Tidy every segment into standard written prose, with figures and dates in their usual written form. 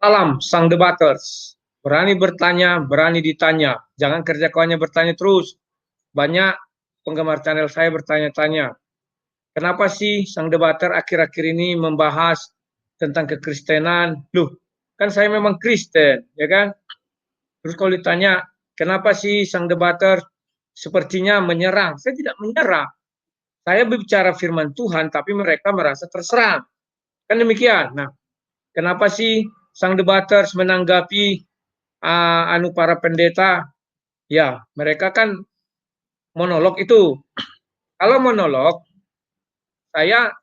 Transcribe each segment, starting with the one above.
Salam sang debaters. Berani bertanya, berani ditanya. Jangan kerja kawannya bertanya terus. Banyak penggemar channel saya bertanya-tanya, kenapa sih sang debater akhir-akhir ini membahas tentang kekristenan? Loh, kan saya memang Kristen, ya kan? Terus kalau ditanya, kenapa sih sang debater sepertinya menyerang? Saya tidak menyerang. Saya berbicara firman Tuhan, tapi mereka merasa terserang. Kan demikian. Nah, kenapa sih sang debaters menanggapi para pendeta? Ya, mereka kan monolog itu. Kalau monolog, saya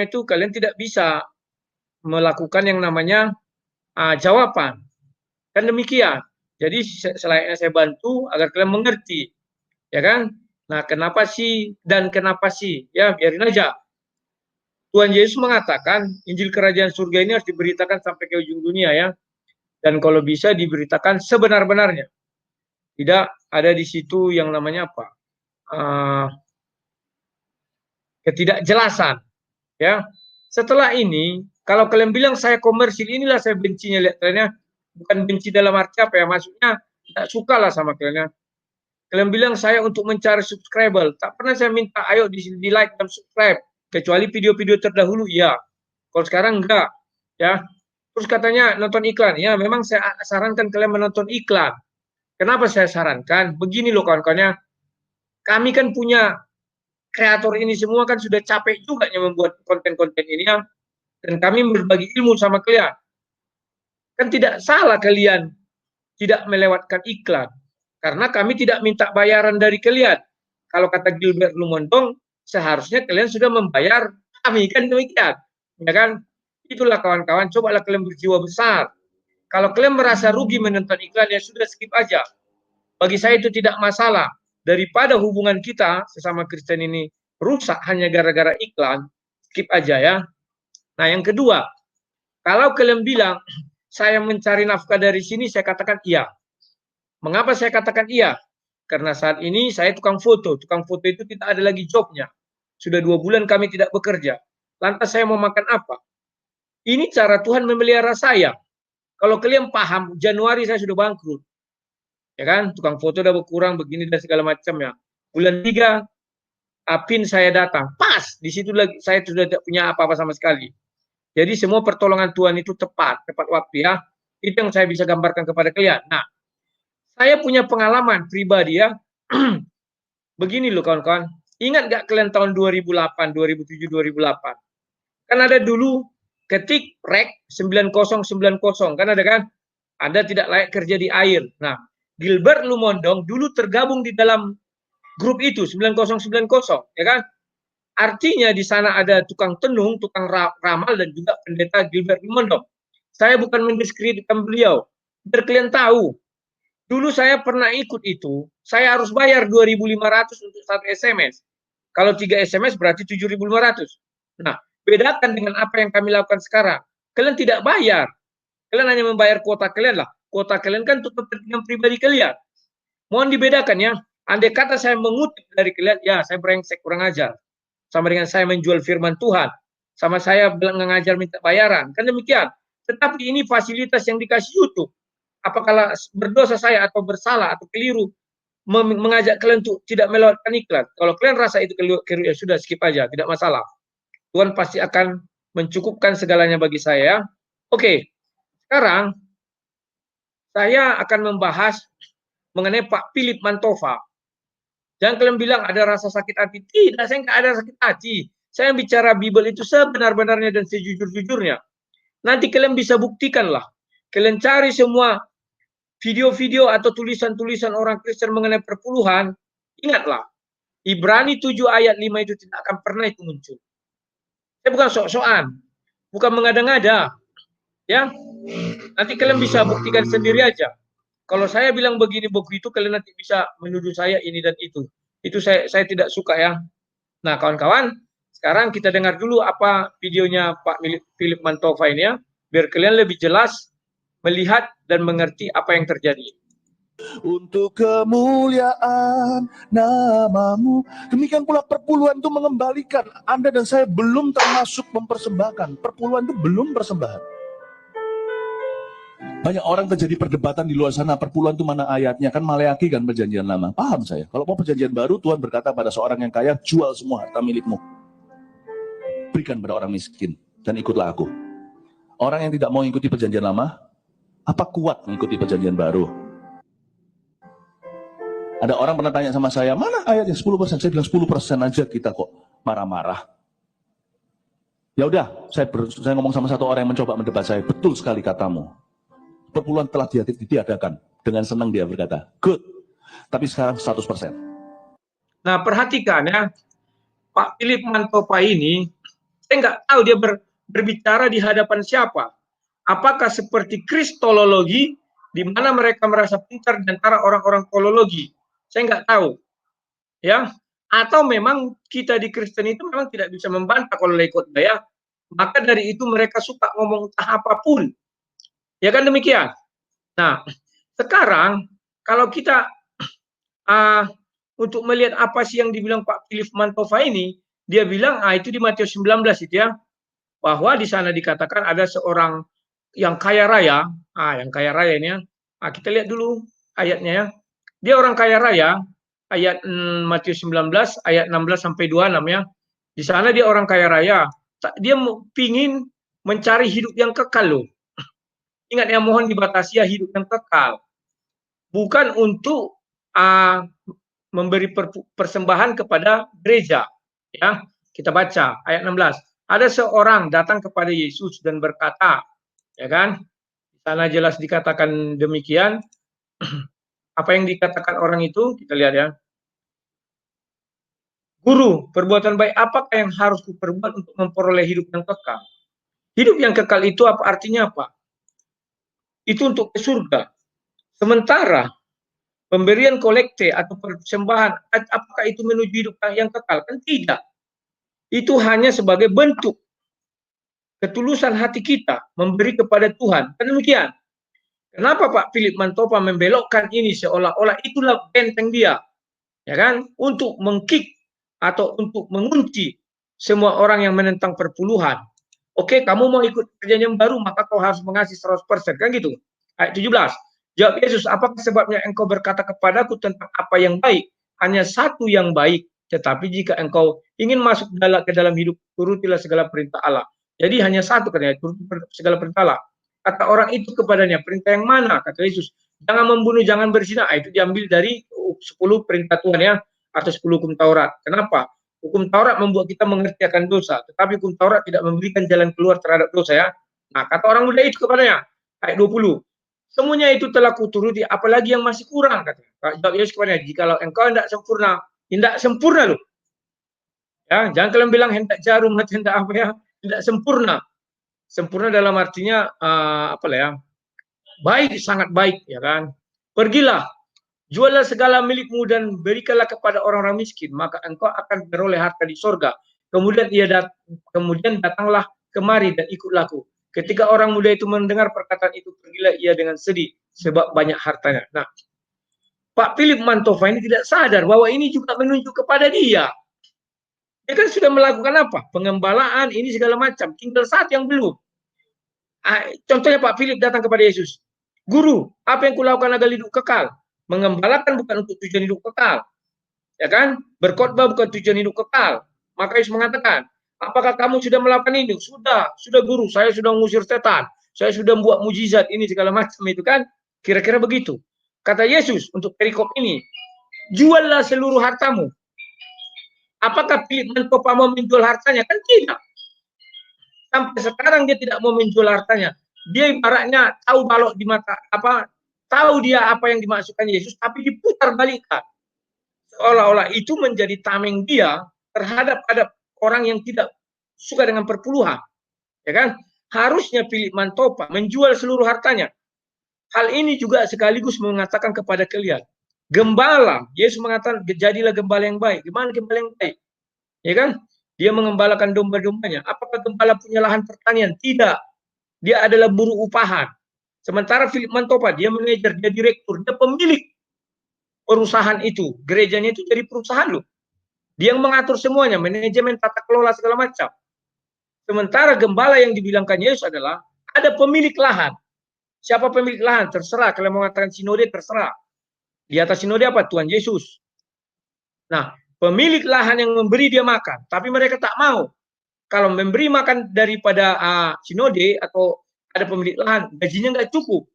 itu kalian tidak bisa melakukan yang namanya jawaban. Kan demikian. Jadi selain saya bantu agar kalian mengerti, ya kan? Nah, kenapa sih dan kenapa sih? Ya, biarin aja. Tuhan Yesus mengatakan Injil Kerajaan Surga ini harus diberitakan sampai ke ujung dunia ya. Dan kalau bisa diberitakan sebenar-benarnya. Tidak ada di situ yang namanya apa? Ketidakjelasan. Ya. Setelah ini, kalau kalian bilang saya komersil, inilah saya bencinya, lihat kalian, bukan benci dalam arti apa ya, maksudnya tidak suka lah sama kalian. Kalian bilang saya untuk mencari subscriber, tak pernah saya minta ayo di like dan subscribe, kecuali video-video terdahulu ya. Kalau sekarang enggak, ya. Terus katanya nonton iklan, ya memang saya sarankan kalian menonton iklan. Kenapa saya sarankan? Begini loh kawan-kawannya, kami kan punya kreator ini semua kan sudah capek juga membuat konten-konten ini ya. Dan kami berbagi ilmu sama kalian. Kan tidak salah kalian tidak melewatkan iklan. Karena kami tidak minta bayaran dari kalian. Kalau kata Gilbert Lumondong, seharusnya kalian sudah membayar kami, kan demikian. Ya kan? Itulah kawan-kawan, cobalah kalian berjiwa besar. Kalau kalian merasa rugi menonton iklan, ya sudah skip aja. Bagi saya itu tidak masalah. Daripada hubungan kita sesama Kristen ini rusak hanya gara-gara iklan, skip aja ya. Nah, yang kedua, kalau kalian bilang saya mencari nafkah dari sini, saya katakan iya. Mengapa saya katakan iya? Karena saat ini saya tukang foto. Tukang foto itu tidak ada lagi jobnya. Sudah 2 bulan kami tidak bekerja. Lantas saya mau makan apa? Ini cara Tuhan memelihara saya. Kalau kalian paham, Januari saya sudah bangkrut. Ya kan? Tukang foto udah berkurang, begini dan segala macam ya. Bulan 3, APIN saya datang. Pas, di situ lagi saya sudah tidak punya apa-apa sama sekali. Jadi semua pertolongan Tuhan itu tepat waktu ya. Itu yang saya bisa gambarkan kepada kalian. Nah, saya punya pengalaman pribadi ya. Begini loh kawan-kawan. Ingat gak kalian tahun 2008, 2007, 2008? Kan ada dulu ketik rek 9090 kan ada kan? Anda tidak layak kerja di air. Nah, Gilbert Lumondong dulu tergabung di dalam grup itu 9090 ya kan? Artinya di sana ada tukang tenung, tukang ramal dan juga pendeta Gilbert Lumondong. Saya bukan mendiskreditkan beliau. Biar kalian tahu, dulu saya pernah ikut itu, saya harus bayar 2.500 untuk 1 SMS. Kalau 3 SMS berarti 7.500. Nah, bedakan dengan apa yang kami lakukan sekarang. Kalian tidak bayar. Kalian hanya membayar kuota kalian lah. Kuota kalian kan untuk kepentingan pribadi kalian. Mohon dibedakan ya. Andai kata saya mengutip dari kalian, ya saya brengsek, kurang ajar. Sama dengan saya menjual firman Tuhan. Sama saya mengajar minta bayaran. Kan demikian. Tetapi ini fasilitas yang dikasih YouTube. Apakah berdosa saya atau bersalah atau keliru mengajak kalian untuk tidak melewatkan iklan. Kalau kalian rasa itu keliru, ya sudah skip aja, tidak masalah. Tuhan pasti akan mencukupkan segalanya bagi saya. Oke, sekarang saya akan membahas mengenai Pak Philip Mantova. Jangan kalian bilang ada rasa sakit hati. Tidak, saya nggak ada sakit hati. Saya bicara Bible itu sebenar-benarnya dan sejujur-jujurnya. Nanti kalian bisa buktikan lah. Kalian cari semua video-video atau tulisan-tulisan orang Kristen mengenai perpuluhan. Ingatlah, Ibrani 7 ayat 5 itu tidak akan pernah itu muncul. Saya bukan sok-sokan, bukan mengada-ngada. Ya, nanti kalian bisa buktikan sendiri aja. Kalau saya bilang begini begitu, kalian nanti bisa menuduh saya ini dan itu. Itu saya tidak suka ya. Nah, kawan-kawan, sekarang kita dengar dulu apa videonya Pak Philip Mantova ini ya, biar kalian lebih jelas melihat dan mengerti apa yang terjadi. Untuk kemuliaan namamu. Demikian pula perpuluhan itu mengembalikan. Anda dan saya belum termasuk mempersembahkan. Perpuluhan itu belum persembahan. Banyak orang terjadi perdebatan di luar sana, perpuluhan itu mana ayatnya, kan Maleakhi kan perjanjian lama. Paham saya. Kalau mau perjanjian baru, Tuhan berkata pada seorang yang kaya, jual semua harta milikmu, berikan pada orang miskin, dan ikutlah aku. Orang yang tidak mau ikuti perjanjian lama, apa kuat mengikuti perjanjian baru? Ada orang pernah tanya sama saya, mana ayatnya 10%? Saya bilang 10% aja kita kok marah-marah. Ya udah, saya ngomong sama satu orang yang mencoba mendebat saya, betul sekali katamu. Perpuluhan telah ditiadakan. Dengan senang dia berkata, good. Tapi sekarang 100%. Nah, perhatikan ya, Pak Philip Mantopa ini, saya nggak tahu dia berbicara di hadapan siapa. Apakah seperti kristologi, di mana mereka merasa pintar di antara orang-orang teologi? Saya nggak tahu, ya. Atau memang kita di Kristen itu memang tidak bisa membantah kalau ikut ya. Maka dari itu mereka suka ngomong entah apapun. Ya kan demikian. Nah, sekarang kalau kita untuk melihat apa sih yang dibilang Pak Philip Mantopa ini, dia bilang itu di Matius 19 itu ya, bahwa di sana dikatakan ada seorang yang kaya raya, yang kaya raya ini ya. Kita lihat dulu ayatnya ya. Dia orang kaya raya, ayat Matius 19 ayat 16 sampai 26 ya. Di sana dia orang kaya raya, dia pingin mencari hidup yang kekal loh. Ingat ya, mohon dibatasi ya hidup yang kekal. Bukan untuk memberi persembahan kepada gereja. Ya, kita baca ayat 16. Ada seorang datang kepada Yesus dan berkata, ya kan? Di sana jelas dikatakan demikian. Apa yang dikatakan orang itu? Kita lihat ya. Guru, perbuatan baik apakah yang harus kuperbuat untuk memperoleh hidup yang kekal? Hidup yang kekal itu apa artinya apa? Itu untuk ke surga. Sementara pemberian kolekte atau persembahan, apakah itu menuju hidup yang kekal? Kan tidak. Itu hanya sebagai bentuk ketulusan hati kita memberi kepada Tuhan. Kan demikian. Kenapa Pak Philip Mantopa membelokkan ini seolah-olah itulah benteng dia, ya kan? Untuk mengkick atau untuk mengunci semua orang yang menentang perpuluhan. Oke, kamu mau ikut perjanjian baru, maka kau harus mengasihi 100%, kan gitu. Ayat 17. Jawab Yesus, apakah sebabnya engkau berkata kepadaku tentang apa yang baik? Hanya satu yang baik. Tetapi jika engkau ingin masuk ke dalam hidup, turutilah segala perintah Allah. Jadi hanya satu katanya, turuti segala perintah Allah. Kata orang itu kepadanya, perintah yang mana? Kata Yesus, jangan membunuh, jangan berzina. Itu diambil dari 10 perintah Tuhan ya, atau 10 hukum Taurat. Kenapa? Hukum Taurat membuat kita mengerti akan dosa, tetapi hukum Taurat tidak memberikan jalan keluar terhadap dosa ya. Nah, kata orang muda itu kepadanya, ayat 20, semuanya itu telah kuturuti, apalagi yang masih kurang, kata. Jawab Yesus kepadanya, jikalau engkau hendak sempurna loh. Ya, jangan kalian bilang hendak jarum, hendak apa ya, hendak sempurna. Sempurna dalam artinya apa lah ya? Baik, sangat baik, ya kan? Pergilah, jualah segala milikmu dan berikanlah kepada orang-orang miskin, maka engkau akan beroleh harta di sorga. Kemudian datanglah kemari dan ikutlah aku. Ketika orang muda itu mendengar perkataan itu, pergilah ia dengan sedih sebab banyak hartanya. Nah, Pak Philip Mantopa ini tidak sadar bahwa ini juga menunjuk kepada dia. Dia kan sudah melakukan apa? Pengembalaan ini segala macam. Tinggal satu yang belum. Contohnya Pak Philip datang kepada Yesus. Guru, apa yang kulakukan agar hidup kekal? Mengembalakan bukan untuk tujuan hidup kekal. Ya kan? Berkhotbah bukan tujuan hidup kekal. Maka Yesus mengatakan, apakah kamu sudah melakukan ini? Sudah guru, saya sudah mengusir setan. Saya sudah membuat mujizat ini segala macam itu kan. Kira-kira begitu. Kata Yesus untuk perikop ini, juallah seluruh hartamu. Apakah Philip Mantopa mau menjual hartanya? Kan tidak. Sampai sekarang dia tidak mau menjual hartanya. Dia ibaratnya tahu balok di mata tahu dia apa yang dimaksudkan Yesus, tapi diputar balikan. Seolah-olah itu menjadi tameng dia terhadap ada orang yang tidak suka dengan perpuluhan, ya kan? Harusnya Philip Mantopa menjual seluruh hartanya. Hal ini juga sekaligus mengatakan kepada kalian, gembala, Yesus mengatakan jadilah gembala yang baik. Gimana gembala yang baik? Ya kan? Dia mengembalakan domba-dombanya. Apakah gembala punya lahan pertanian? Tidak. Dia adalah buruh upahan. Sementara Philip Mantopa, dia manajer, dia direktur, dia pemilik perusahaan itu. Gerejanya itu jadi perusahaan loh. Dia yang mengatur semuanya, manajemen, tata kelola segala macam. Sementara gembala yang dibilangkan Yesus adalah ada pemilik lahan. Siapa pemilik lahan? Terserah. Kalian mau mengatakan sinode, terserah. Di atas sinode apa? Tuhan Yesus. Nah, pemilik lahan yang memberi dia makan, tapi mereka tak mau. Kalau memberi makan daripada sinode atau ada pemilik lahan, gajinya nggak cukup.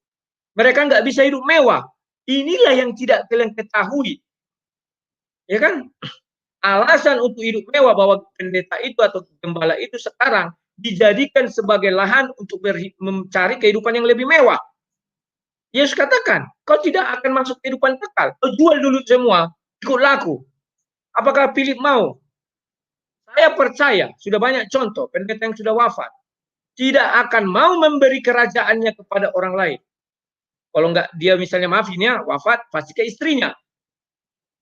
Mereka nggak bisa hidup mewah. Inilah yang tidak kalian ketahui. Ya kan? Alasan untuk hidup mewah bahwa pendeta itu atau gembala itu sekarang dijadikan sebagai lahan untuk mencari kehidupan yang lebih mewah. Yesus katakan, kau tidak akan masuk kehidupan kekal. Kau jual dulu semua, ikut laku. Apakah Philip mau? Saya percaya, sudah banyak contoh pendeta yang sudah wafat. Tidak akan mau memberi kerajaannya kepada orang lain. Kalau enggak dia misalnya maaf ini ya, wafat, pasti ke istrinya.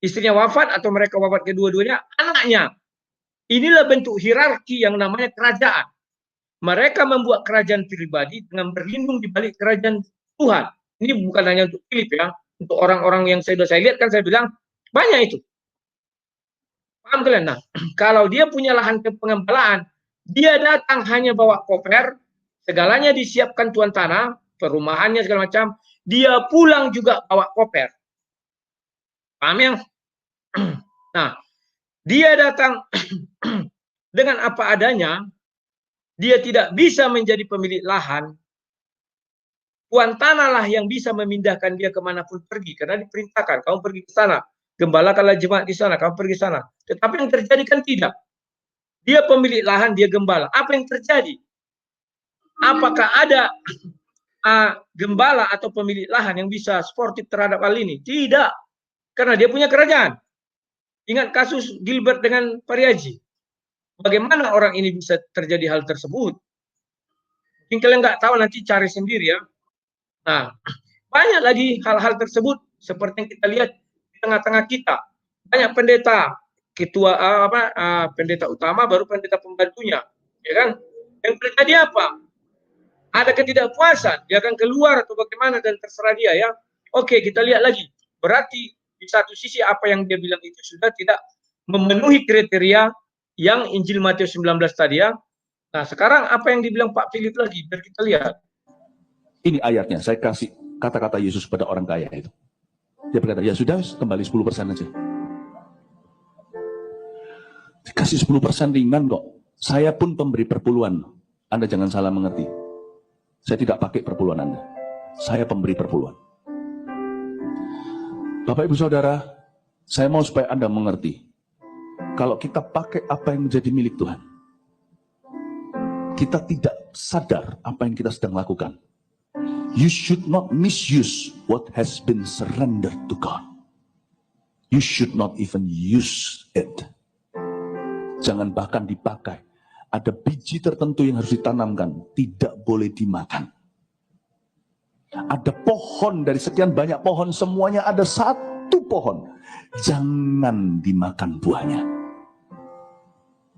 Istrinya wafat atau mereka wafat kedua-duanya, anaknya. Inilah bentuk hierarki yang namanya kerajaan. Mereka membuat kerajaan pribadi dengan berlindung di balik kerajaan Tuhan. Ini bukan hanya untuk Philip ya, untuk orang-orang yang saya lihat kan saya bilang banyak itu. Paham kalian? Nah, kalau dia punya lahan pengembalaan, dia datang hanya bawa koper, segalanya disiapkan tuan tanah, perumahannya segala macam, dia pulang juga bawa koper. Paham ya? Nah, dia datang dengan apa adanya, dia tidak bisa menjadi pemilik lahan, tuan tanah lah yang bisa memindahkan dia kemanapun pergi, karena diperintahkan, kamu pergi ke sana, gembalakanlah jemaat di sana, kamu pergi ke sana. Tetapi yang terjadi kan tidak. Dia pemilik lahan, dia gembala. Apa yang terjadi? Apakah ada gembala atau pemilik lahan yang bisa sportif terhadap hal ini? Tidak. Karena dia punya kerajaan. Ingat kasus Gilbert dengan Pariaji. Bagaimana orang ini bisa terjadi hal tersebut? Mungkin kalian nggak tahu, nanti cari sendiri ya. Nah, banyak lagi hal-hal tersebut seperti yang kita lihat di tengah-tengah kita. Banyak pendeta, ketua pendeta utama, baru pendeta pembantunya, ya kan? Yang terjadi apa? Ada ketidakpuasan, dia akan keluar atau bagaimana dan terserah dia ya. Oke, kita lihat lagi. Berarti di satu sisi apa yang dia bilang itu sudah tidak memenuhi kriteria yang Injil Matius 19 tadi ya. Nah, sekarang apa yang dibilang Pak Philip lagi? Biar kita lihat. Ini ayatnya, saya kasih kata-kata Yesus pada orang kaya itu. Dia berkata, ya sudah, kembali 10% aja. Dikasih 10% ringan kok. Saya pun pemberi perpuluhan. Anda jangan salah mengerti. Saya tidak pakai perpuluhan Anda. Saya pemberi perpuluhan. Bapak Ibu Saudara, saya mau supaya Anda mengerti. Kalau kita pakai apa yang menjadi milik Tuhan, kita tidak sadar apa yang kita sedang lakukan. You should not misuse what has been surrendered to God. You should not even use it. Jangan bahkan dipakai. Ada biji tertentu yang harus ditanamkan, tidak boleh dimakan. Ada pohon, dari sekian banyak pohon, semuanya ada satu pohon. Jangan dimakan buahnya.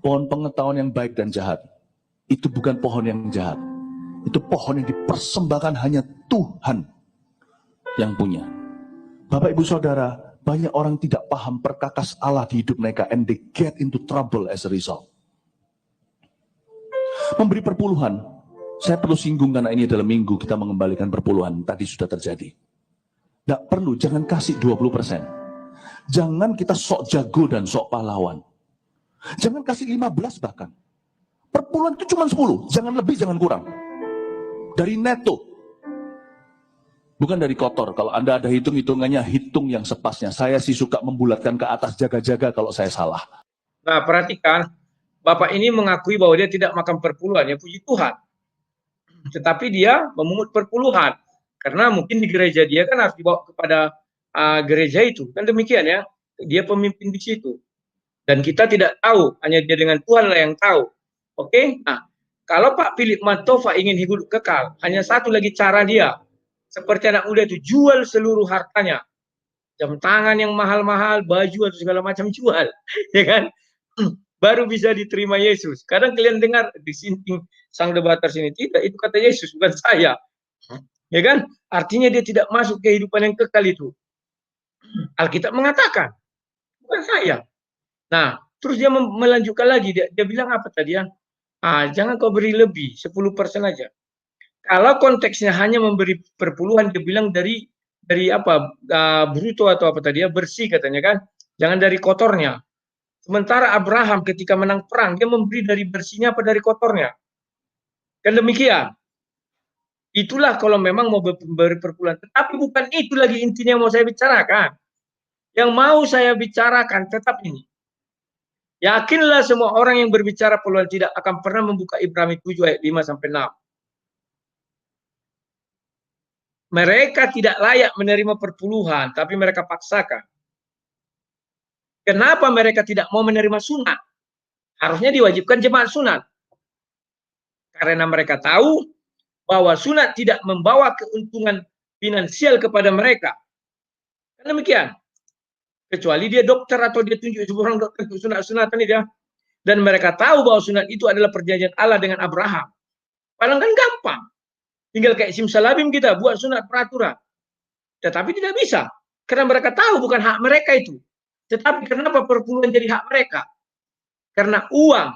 Pohon pengetahuan yang baik dan jahat, itu bukan pohon yang jahat. Itu pohon yang dipersembahkan hanya Tuhan yang punya. Bapak Ibu Saudara, banyak orang tidak paham perkakas Allah di hidup mereka, and they get into trouble as a result. Memberi perpuluhan, saya perlu singgung karena ini adalah minggu kita mengembalikan perpuluhan, tadi sudah terjadi. Tidak perlu, jangan kasih 20%. Jangan kita sok jago dan sok pahlawan. Jangan kasih 15 bahkan. Perpuluhan itu cuma 10, jangan lebih, jangan kurang. Dari neto. Bukan dari kotor. Kalau Anda ada hitung-hitungannya, hitung yang sepasnya. Saya sih suka membulatkan ke atas, jaga-jaga kalau saya salah. Nah, perhatikan, Bapak ini mengakui bahwa dia tidak makan perpuluhan, ya puji Tuhan. Tetapi dia memungut perpuluhan. Karena mungkin di gereja dia kan harus dibawa kepada gereja itu. Kan demikian ya. Dia pemimpin di situ. Dan kita tidak tahu, hanya dia dengan Tuhan lah yang tahu. Oke? Nah, kalau Pak Philip Mantova ingin hidup kekal, hanya satu lagi cara dia. Seperti anak muda itu, jual seluruh hartanya. Jam tangan yang mahal-mahal, baju atau segala macam jual. Ya kan? Baru bisa diterima Yesus. Kadang kalian dengar di sini sang debater sini, tidak, itu kata Yesus, bukan saya. Ya kan? Artinya dia tidak masuk kehidupan yang kekal itu. Alkitab mengatakan, bukan saya. Nah, terus dia melanjutkan lagi, dia bilang apa tadi ya? Jangan kau beri lebih, 10% aja. Kalau konteksnya hanya memberi perpuluhan, dia bilang dari apa, bruto atau apa tadi ya, bersih katanya kan, jangan dari kotornya. Sementara Abraham ketika menang perang, dia memberi dari bersihnya apa dari kotornya. Kan demikian. Itulah kalau memang mau memberi perpuluhan. Tetapi bukan itu lagi intinya yang mau saya bicarakan. Yang mau saya bicarakan tetap ini. Yakinlah semua orang yang berbicara perpuluhan tidak akan pernah membuka Ibrani 7 ayat 5 sampai 6. Mereka tidak layak menerima perpuluhan, tapi mereka paksakan. Kenapa mereka tidak mau menerima sunat? Harusnya diwajibkan jemaat sunat. Karena mereka tahu bahwa sunat tidak membawa keuntungan finansial kepada mereka. Kan demikian. Kecuali dia dokter atau dia tunjuk seorang dokter untuk sunat-sunatan ini dia. Dan mereka tahu bahwa sunat itu adalah perjanjian Allah dengan Abraham. Padahal kan gampang. Tinggal kayak simsalabim kita buat sunat peraturan. Tetapi tidak bisa. Karena mereka tahu bukan hak mereka itu. Tetapi kenapa perpuluhan jadi hak mereka? Karena uang,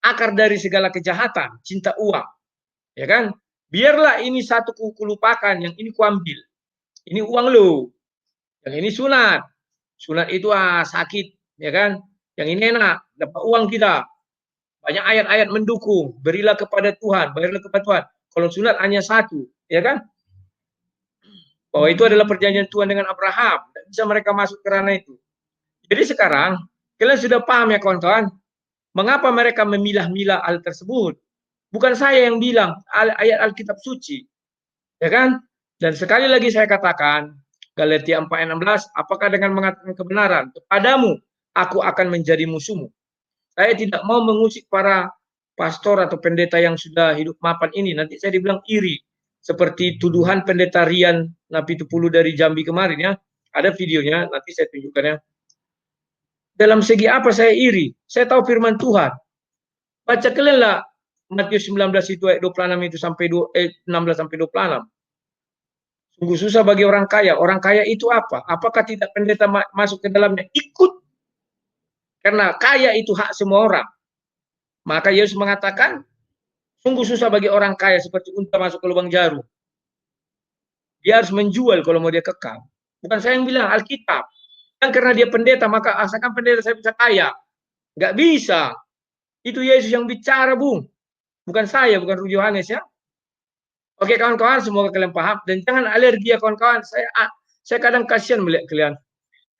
akar dari segala kejahatan, cinta uang. Ya kan? Biarlah ini satu lupakan, yang ini kuambil. Ini uang lo. Yang ini sunat. Sunat itu sakit, ya kan? Yang ini enak, dapat uang kita. Banyak ayat-ayat mendukung. Berilah kepada Tuhan, berilah kepada Tuhan. Kalau sunat hanya satu, ya kan? Bahwa itu adalah perjanjian Tuhan dengan Abraham. Tidak bisa mereka masuk ke ranah itu. Jadi sekarang, kalian sudah paham ya kawan-kawan? Mengapa mereka memilah-milah hal tersebut? Bukan saya yang bilang, ayat Alkitab suci. Ya kan? Dan sekali lagi saya katakan, Galatia 4:16, apakah dengan mengatakan kebenaran kepadamu aku akan menjadi musuhmu? Saya tidak mau mengusik para pastor atau pendeta yang sudah hidup mapan ini. Nanti saya dibilang iri. Seperti tuduhan pendeta Rian Napitupulu dari Jambi kemarin ya. Ada videonya, nanti saya tunjukkan ya. Dalam segi apa saya iri? Saya tahu firman Tuhan. Baca kalian lah Matius 19 itu ayat 26 itu sampai 16 sampai 26. Sungguh susah bagi orang kaya. Orang kaya itu apa? Apakah tidak pendeta masuk ke dalamnya? Ikut. Karena kaya itu hak semua orang. Maka Yesus mengatakan, sungguh susah bagi orang kaya seperti unta masuk ke lubang jarum. Dia harus menjual kalau mau dia kekal. Bukan saya yang bilang, Alkitab. Dan karena dia pendeta, maka asalkan pendeta saya bisa kaya. Nggak bisa. Itu Yesus yang bicara, Bung. Bukan saya, bukan Rudy Yohanes ya. Oke kawan-kawan, semoga kalian paham. Dan jangan alergi ya kawan-kawan. Saya kadang kasihan melihat kalian.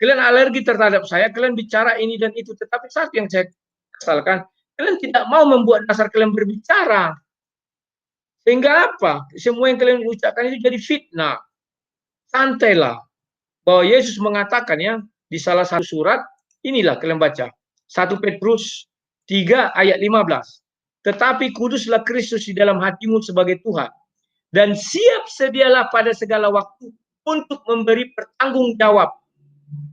Kalian alergi terhadap saya, kalian bicara ini dan itu. Tetapi satu yang saya kesalkan, kalian tidak mau membuat dasar kalian berbicara. Sehingga apa? Semua yang kalian ucapkan itu jadi fitnah. Santailah. Bahwa Yesus mengatakan ya, di salah satu surat, inilah kalian baca. 1 Petrus 3 ayat 15. Tetapi kuduslah Kristus di dalam hatimu sebagai Tuhan. Dan siap sedialah pada segala waktu untuk memberi pertanggungjawab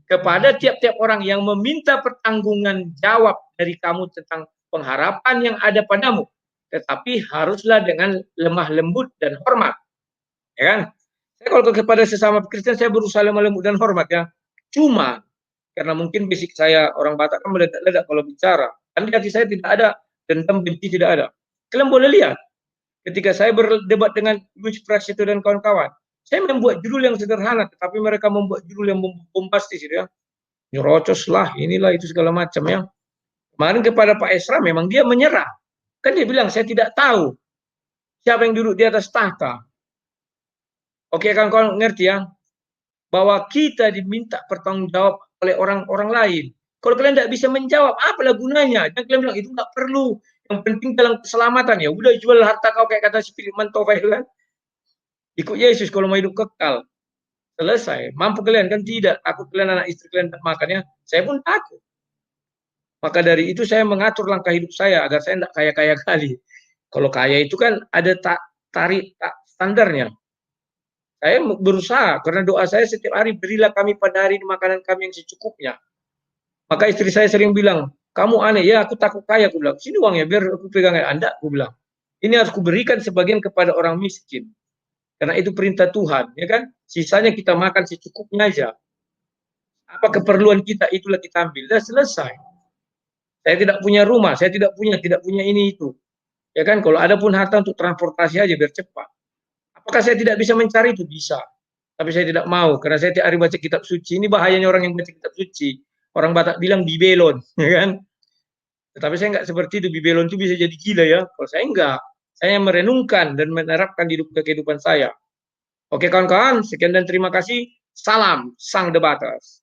kepada tiap-tiap orang yang meminta pertanggungan jawab dari kamu tentang pengharapan yang ada padamu. Tetapi haruslah dengan lemah lembut dan hormat. Ya kan? Saya kalau kepada sesama Kristen, saya berusaha lemah lembut dan hormat ya. Cuma, karena mungkin basic saya orang Batak kan meledak-ledak kalau bicara. Kan di hati saya tidak ada dendam, benci tidak ada. Kalian boleh lihat. Ketika saya berdebat dengan Luis Prasetyo dan kawan-kawan, saya membuat judul yang sederhana, tetapi mereka membuat judul yang bombastis ya. Nyerocos lah, inilah itu segala macam ya. Kemarin kepada Pak Esra memang dia menyerah. Kan dia bilang, saya tidak tahu siapa yang duduk di atas tahta. Oke, kawan-kawan ngerti ya? Bahwa kita diminta pertanggungjawab oleh orang-orang lain. Kalau kalian tidak bisa menjawab, apalah gunanya? Dan kalian bilang, itu nggak perlu. Yang penting dalam keselamatan ya. Udah jual harta kau kayak kata si Firman Tofel kan. Ikut Yesus kalau mau hidup kekal. Selesai. Mampu kalian kan tidak. Takut kalian anak istri kalian tak makan ya. Saya pun takut. Maka dari itu saya mengatur langkah hidup saya agar saya tidak kaya-kaya kali. Kalau kaya itu kan ada tarik standarnya. Saya berusaha karena doa saya setiap hari, berilah kami pada hari ini makanan kami yang secukupnya. Maka istri saya sering bilang, kamu aneh ya, aku takut kaya. Aku bilang, sini uangnya biar aku pegang Anda. Aku bilang, ini harus kuberikan sebagian kepada orang miskin. Karena itu perintah Tuhan, ya kan? Sisanya kita makan secukupnya aja. Apa keperluan kita itulah kita ambil. Sudah selesai. Saya tidak punya rumah, saya tidak punya ini itu. Ya kan, kalau ada pun harta untuk transportasi aja biar cepat. Apakah saya tidak bisa mencari itu? Bisa. Tapi saya tidak mau karena saya tiap hari baca kitab suci. Ini bahayanya orang yang baca kitab suci. Orang Batak bilang bibelon, ya kan? Tetapi saya nggak seperti itu. Bibelon itu bisa jadi gila ya. Kalau saya enggak, saya merenungkan dan menerapkan di kehidupan saya. Oke kawan-kawan, sekian dan terima kasih. Salam sang debaters.